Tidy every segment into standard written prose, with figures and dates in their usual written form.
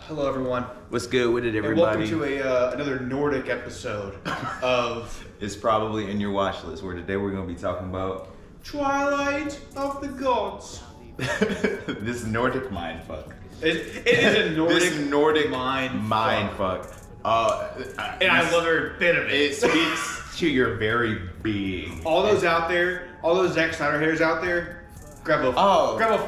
Hello, everyone. What's good with it, everybody? And welcome to another Nordic episode of... It's probably in your watch list, where today we're going to be talking about... Twilight of the Gods. This Nordic mindfuck. It is a Nordic, this Nordic mindfuck. And I love every bit of it. It speaks to your very being. All those out there, all those Zack Snyder hairs out there, grab a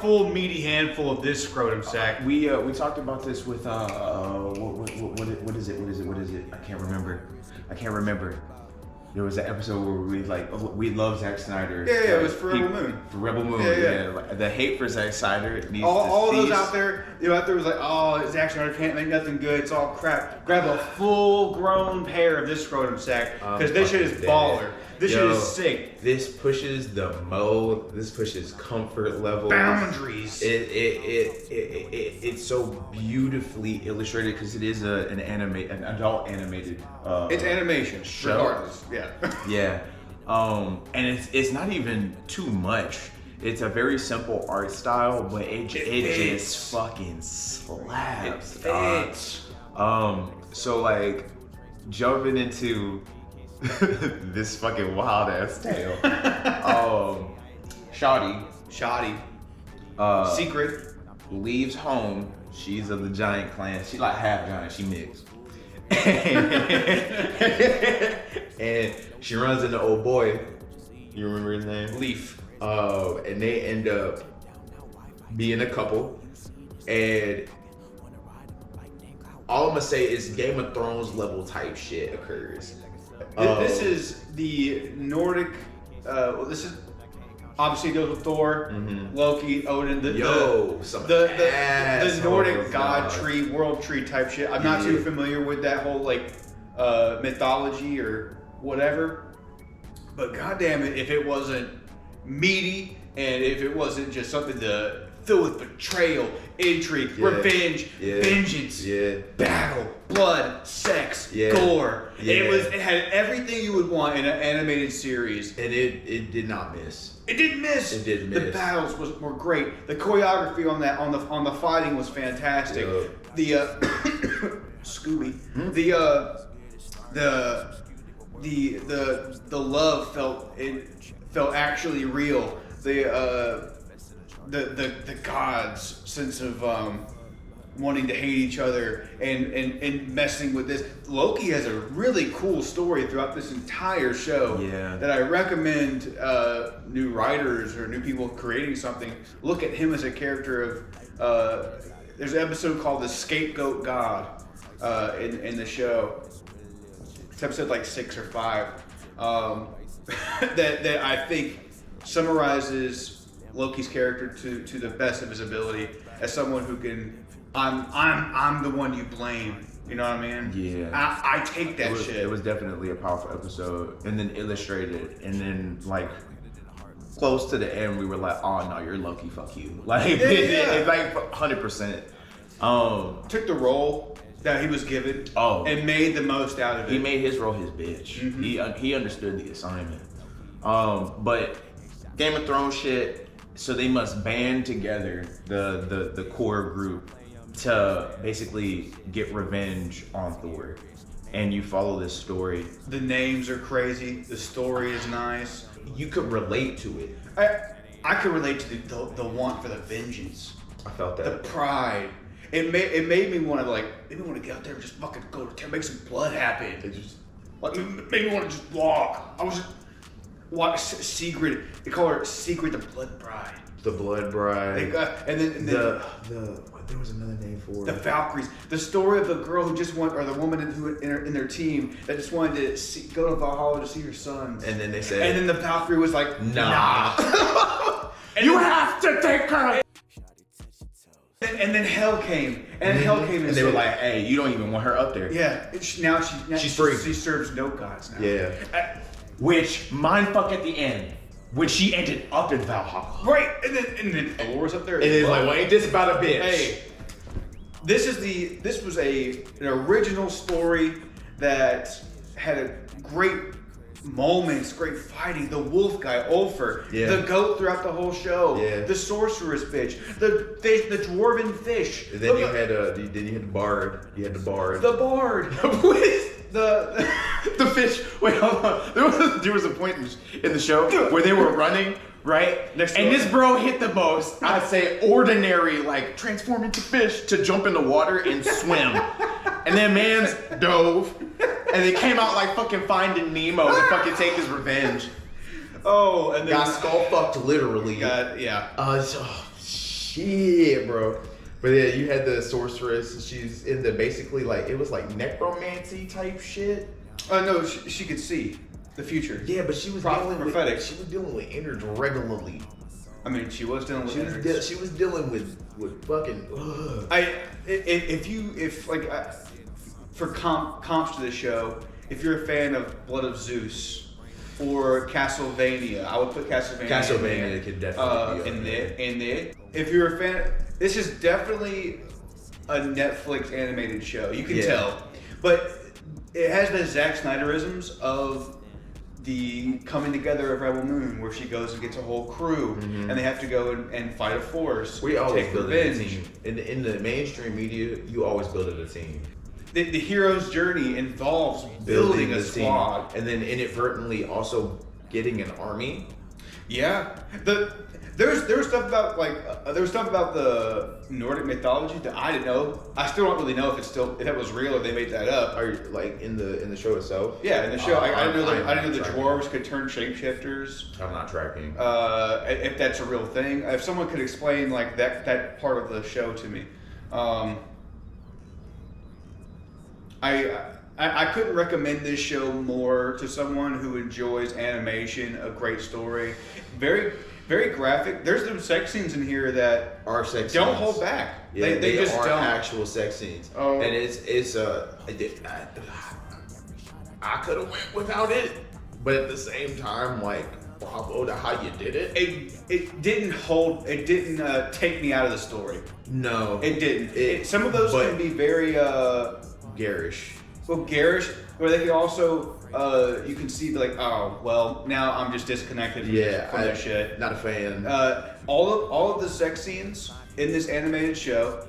full meaty handful of this scrotum sack. We talked about this with what is it? I can't remember. There was an episode where we love Zack Snyder. Yeah, it was for Rebel Moon. For Rebel Moon, yeah. Like, the hate for Zack Snyder needs all to those cease. out there was like, oh, Zack Snyder can't make nothing good. It's all crap. Grab a full-grown pair of this scrotum sack because this shit is baller. This shit is sick. This pushes the mode. This pushes comfort levels. Boundaries. It's so beautifully illustrated because it is an adult animated. It's animation, show. Regardless. Yeah. Yeah. And it's not even too much. It's a very simple art style, but it just fucking slaps. It fits. So like jumping into this fucking wild ass tale. Shoddy. Secret. Leaves home. She's of the giant clan. She's like half giant. She mixed. And she runs into old boy. You remember his name? Leaf. And they end up being a couple. And all I'm gonna say is Game of Thrones level type shit occurs. This is the Nordic. This is obviously deals with Thor, Loki, Odin. The Nordic god tree, world tree type shit. I'm not too familiar with that whole mythology or whatever. But goddamn it, if it wasn't meaty and if it wasn't just something to fill with betrayal, intrigue, revenge, vengeance, battle, blood, sex, gore. It had everything you would want in an animated series. And it did not miss. It didn't miss. It didn't miss. The battles were great. The choreography on the fighting was fantastic. The Scooby. The love felt actually real. The gods' sense of wanting to hate each other and messing with this. Loki has a really cool story throughout this entire show that I recommend new writers or new people creating something look at him as a character of. There's an episode called "The Scapegoat God" in the show. It's episode 6 or 5 that I think summarizes Loki's character to the best of his ability as someone who can. I'm the one you blame. You know what I mean? Yeah. I take that shit. It was definitely a powerful episode, and then illustrated, and then close to the end, we were like, "Oh no, you're Loki. Fuck you!" It's 100%. Took the role that he was given and made the most out of it. He made his role his bitch. He understood the assignment. But Game of Thrones shit. So they must band together, the core group, to basically get revenge on Thor. And you follow this story. The names are crazy. The story is nice. You could relate to it. I could relate to the want for the vengeance. I felt that. The pride. It made me want to get out there and just fucking go to make some blood happen. It just made me want to just walk. I was just Secret. They call her Secret the Blood Bride. The Blood Bride. And then there was another name for it. The Valkyries. The story of the girl who just or the woman who in their team that just wanted to go to Valhalla to see her sons. And then they said. And then the Valkyrie was like, nah. You have to take her. And then Hell came. And they were like, hey, you don't even want her up there. Yeah. Now she's free. She serves no gods now. Yeah. Which mindfuck at the end, when she ended up in Valhalla. Right, and then Thor's up there. And it's like, well, ain't this about a bitch? Hey, this was an original story that had a great moments, great fighting. The wolf guy, Ulfer, the goat throughout the whole show, the sorceress bitch, the fish, the dwarven fish. And then you had the bard. You had the bard. The bard. the fish. Wait, hold on. There was a point in the show where they were running. Right? And this bro hit the most, I'd say, ordinary, like, transform into fish to jump in the water and swim. And then man's dove, and they came out like fucking Finding Nemo to fucking take his revenge. Oh, and then got skull fucked literally. Shit, bro. But yeah, you had the sorceress. She's in the basically like, it was like necromancy type shit. Oh no, she could see the future. Yeah, but she was prophetic. She was dealing with innards regularly. I mean, she was dealing with innards. She was dealing with fucking. For comps to the show, if you're a fan of Blood of Zeus or Castlevania, I would put Castlevania. Castlevania could definitely be in there. If you're a fan, this is definitely a Netflix animated show. You can tell, but it has the Zack Snyderisms of the coming together of Rebel Moon, where she goes and gets a whole crew, and they have to go and fight a force. We always take build revenge. a team. In the mainstream media, you always build a team. The hero's journey involves building a squad, and then inadvertently also getting an army. Yeah, there's stuff about the Nordic mythology that I didn't know. I still don't really know if that was real or they made that up. Or like in the show itself. Yeah, in the show, I didn't know the dwarves could turn shapeshifters. I'm not tracking. If that's a real thing, if someone could explain like that part of the show to me. I couldn't recommend this show more to someone who enjoys animation, a great story, very, very graphic. There's some sex scenes in here that are sex don't scenes. Hold back. Yeah, they just are don't. Actual sex scenes. Oh. And I could have went without it, but at the same time, like, bravo to how you did it. It didn't hold. It didn't take me out of the story. No, it didn't. Some of those can be very garish. Well, garish, where they can also you can see like, oh well, now I'm just disconnected from this shit. Not a fan. All of the sex scenes in this animated show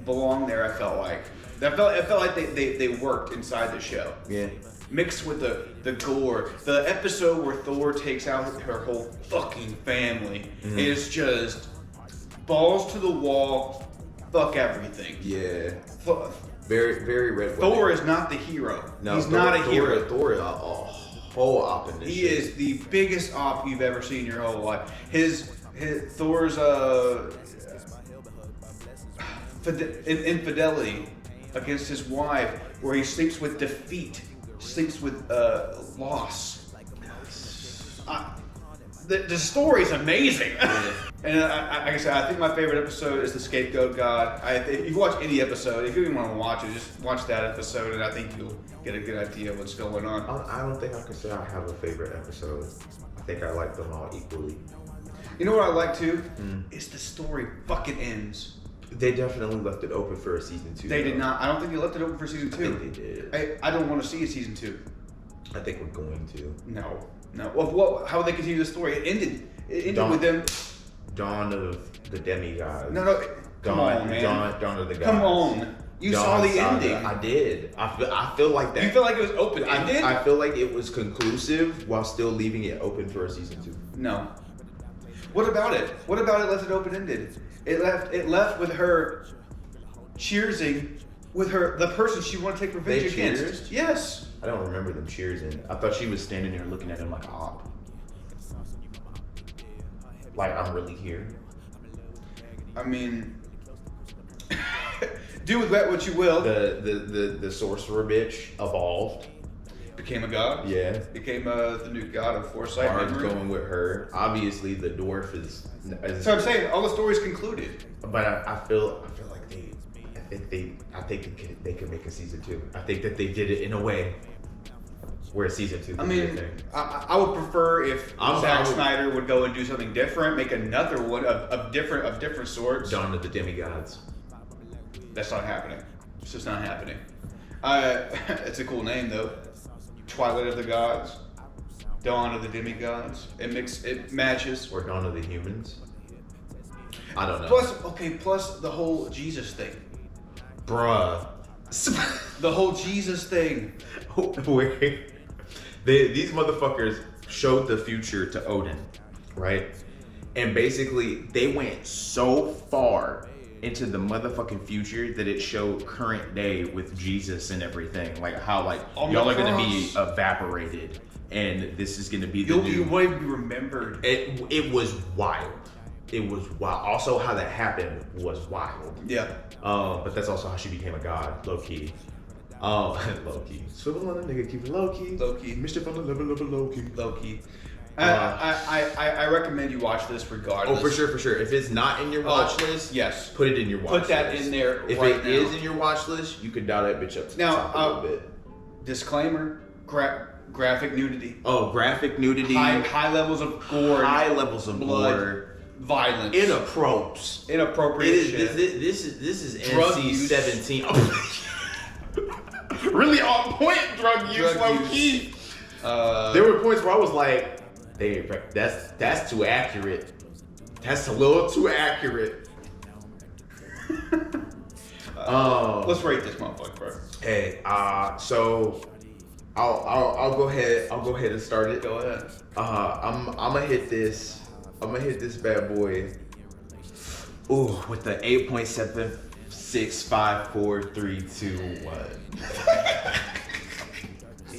belong there. I felt like they worked inside the show. Yeah. Mixed with the gore, the episode where Thor takes out her whole fucking family is just balls to the wall. Fuck everything. Yeah. Very, very red. Thor is not the hero. No, he's not a hero. Thor is a whole op in this He shit. is the biggest op you've ever seen in your whole life. His Thor's infidelity against his wife, where he sleeps with defeat, sleeps with loss. The story's amazing. And like I said, I think my favorite episode is the Scapegoat God. If you watch any episode, if you even want to watch it, just watch that episode, and I think you'll get a good idea of what's going on. I don't think I can say I have a favorite episode. I think I like them all equally. You know what I like too? Is the story fucking ends. They definitely left it open for a season 2. They did not. I don't think they left it open for season 2. I think they did. I don't want to see a season 2. I think we're going to. No. Well, how would they continue the story? It ended with them. Dawn of the demigods. No. Come on, man. Dawn of the gods. Come on. You saw the ending. I did. I feel like that. You feel like it was open ended? I feel like it was conclusive while still leaving it open for a season 2. No. What about it? What about it left it open ended? It left with her cheersing with the person she wanted to take revenge against. Cheersed? Yes. I don't remember them cheersing. I thought she was standing there looking at him like a op. Like, I'm really here. I mean, do with that what you will. The sorcerer bitch evolved. Became a god. Yeah. Became the new god of foresight. Bard's going with her. Obviously, the dwarf is. So I'm saying all the stories concluded. But I feel like they could make a season 2. I think that they did it in a way where season 2. I mean, I would prefer if Zack Snyder would go and do something different, make another one of different sorts. Dawn of the Demigods. That's not happening. It's just not happening. It's a cool name though. Twilight of the Gods, Dawn of the Demigods. It matches. Or Dawn of the Humans. I don't know. Plus the whole Jesus thing. Bruh. The whole Jesus thing. Wait. These motherfuckers showed the future to Odin, right? And basically, they went so far into the motherfucking future that it showed current day with Jesus and everything. Like how y'all are gonna be evaporated, and this is gonna be the new. You won't be remembered. It was wild. It was wild. Also, how that happened was wild. Yeah. But that's also how she became a god, low key. Low key. Swivel on a nigga, keep it low key. Low key. Mischief on the level, low key. Low key. I recommend you watch this regardless. Oh, for sure. If it's not in your watch list, yes, put it in your watch list. Put that in there. If right it now. is in your watch list, you could dial that bitch up to the top a little bit. Disclaimer: graphic nudity. Oh, graphic nudity. High levels of gore. High levels of blood, gore. violence. Inappropriate shit. This is Drug NC-17. Really on point drug use, low key. There were points where I was like, that's too accurate. That's a little too accurate. Let's rate this motherfucker, bro. Hey, so I'll go ahead and start it. Go ahead. I'm gonna hit this bad boy. Ooh, with the 8.7654321.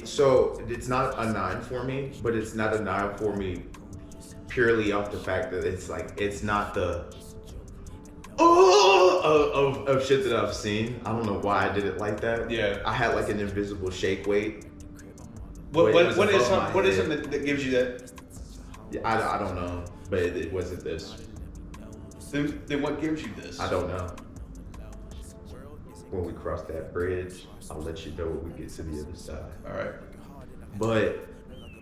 So it's not a 9 for me, but it's not a 9 for me purely off the fact that it's not the of shit that I've seen. I don't know why I did it like that. Yeah. I had like an invisible shake weight. What is it that gives you that? Yeah, I don't know, but it wasn't this. Then what gives you this? I don't know. When we cross that bridge, I'll let you know when we get to the other side. All right. But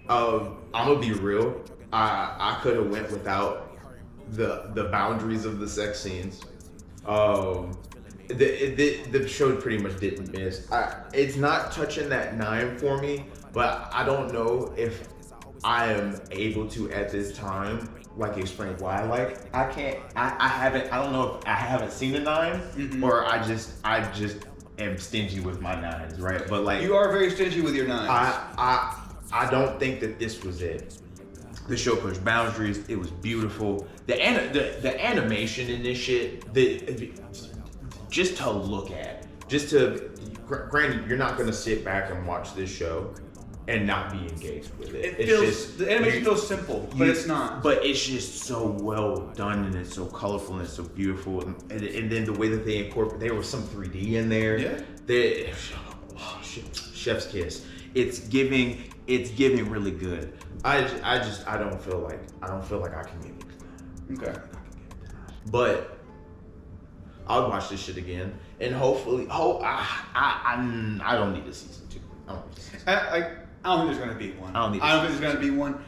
I'm gonna be real. I could have went without the boundaries of the sex scenes. The show pretty much didn't miss. It's not touching that 9 for me, but I don't know if I am able to at this time explain why. I don't know if I haven't seen a 9 or I just am stingy with my 9s, right? But you are very stingy with your 9s. I don't think that this was it. The show pushed boundaries. It was beautiful. The animation in this shit, just to look at, granted, you're not gonna sit back and watch this show and not be engaged with it. The animation feels simple, but it's not. But it's just so well done, and it's so colorful, and it's so beautiful, and then the way that they incorporate, there was some 3D in there. Yeah. Chef's kiss. It's giving really good. I don't feel like I can give it. Okay. But I'll watch this shit again, and hopefully, I don't need a season 2. I don't think there's going to be one. I don't think there's going to be one.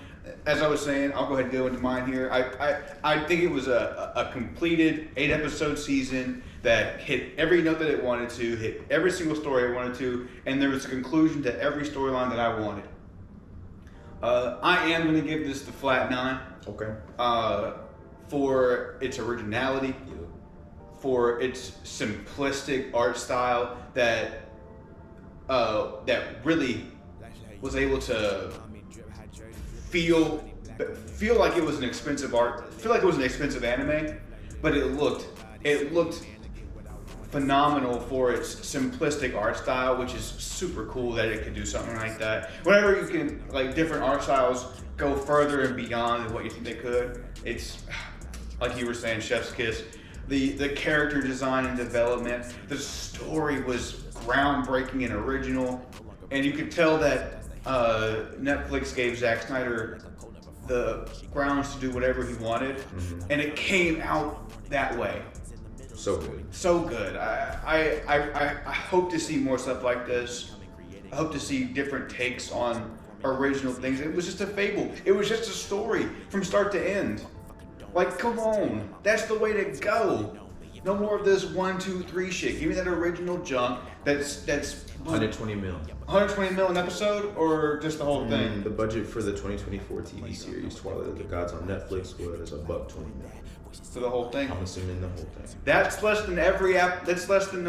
As I was saying, I'll go ahead and go into mine here. I think it was a completed 8-episode season that hit every note that it wanted to, hit every single story it wanted to, and there was a conclusion to every storyline that I wanted. I am going to give this the flat 9. Okay. For its originality, for its simplistic art style that really was able to feel like it was an expensive anime, but it looked phenomenal for its simplistic art style, which is super cool that it could do something like that. Whenever you can, different art styles go further and beyond what you think they could, it's like you were saying, chef's kiss. The character design and development, the story was groundbreaking and original, and you could tell that Netflix gave Zack Snyder the grounds to do whatever he wanted, and it came out that way. So good. So good. I hope to see more stuff like this. I hope to see different takes on original things. It was just a fable. It was just a story from start to end. Come on. That's the way to go. No more of this 1, 2, 3 shit. Give me that original junk. That's 120 mil. 120 mil an episode, or just the whole thing? The budget for the 2024 TV series Twilight of the Gods on Netflix was $120 million. For the whole thing. I'm assuming the whole thing. That's less than That's less than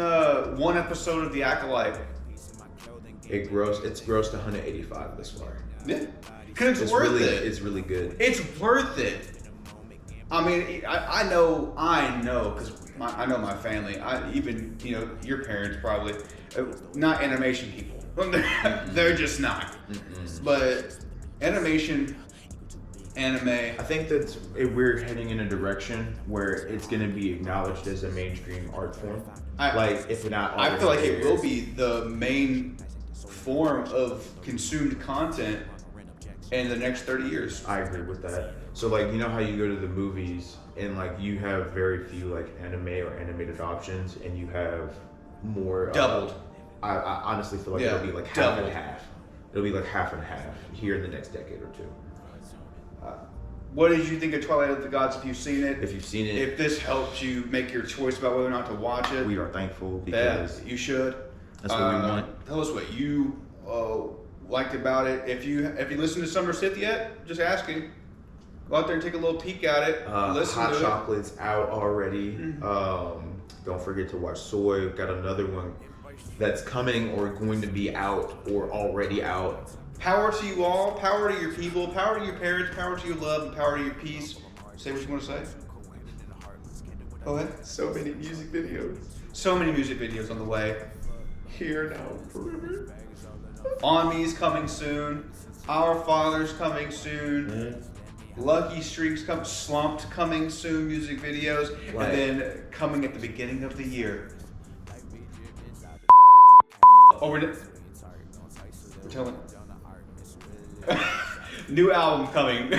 one episode of The Acolyte. It's grossed 185 this far. Yeah, because it's worth it. It's really good. It's worth it. I mean, I know, because I know my family. Even your parents probably not animation people. They're just not. Mm-mm. But anime. I think that we're heading in a direction where it's going to be acknowledged as a mainstream art form. If not, I feel like it will be the main form of consumed content in the next 30 years. I agree with that. So how you go to the movies and you have very few anime or animated options, and you have more doubled. I honestly feel like it'll be half and half. It'll be half and half here in the next decade or two. What did you think of Twilight of the Gods? If you've seen it, if this helps you make your choice about whether or not to watch it, we are thankful because you should. That's what we want. Tell us what you liked about it. If you listened to Summer Sith yet, just asking. Go out there and take a little peek at it. Listen Hot to Chocolate's out already. Mm-hmm. Don't forget to watch Soy. We've got another one that's coming or going to be out or already out. Power to you all. Power to your people. Power to your parents. Power to your love. And power to your peace. Say what you want to say. Go ahead. So many music videos. So many music videos on the way. Here Now Forever. On Me's coming soon. Our Father's coming soon. Mm-hmm. Lucky Streaks Slumped coming soon, music videos, and then coming at the beginning of the year. Oh, we're telling. New album coming.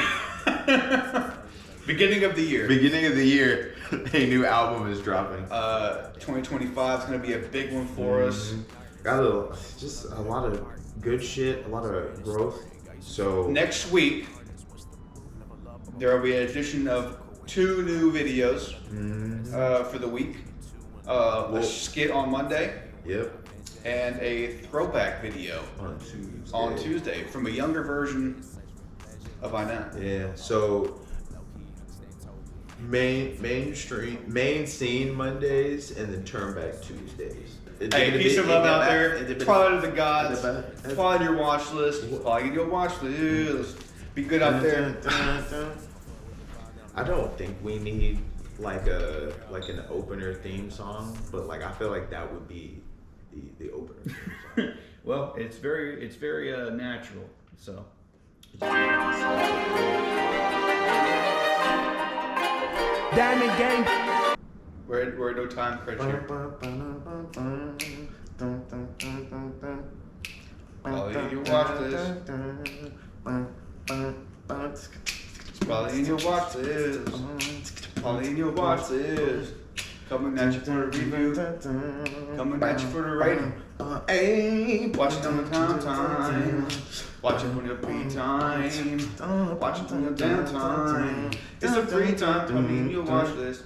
Beginning of the year. Beginning of the year, a new album is dropping. 2025 is going to be a big one for us. Got just a lot of good shit, a lot of growth. So next week, there will be an addition of 2 new videos for the week. A skit on Monday. Yep. And a throwback video on Tuesday from a younger version of Inett. Yeah. So main scene Mondays and then turn back Tuesdays. Hey, peace and love out there. Twilight of the Gods. Twilight your watch list. Twilight your watch list. Be good out there. I don't think we need an opener theme song, but I feel like that would be the opener theme song. Well, it's very natural. So. Diamond Gang. We're at no time crunch here. Probably you watch this. Probably you watch this. Probably you watch this. Coming at you for the review. Coming at you for the rating. Watch it on the time. Watch it when your free time. Watch it on your downtime. It's a free time. Coming you watch this.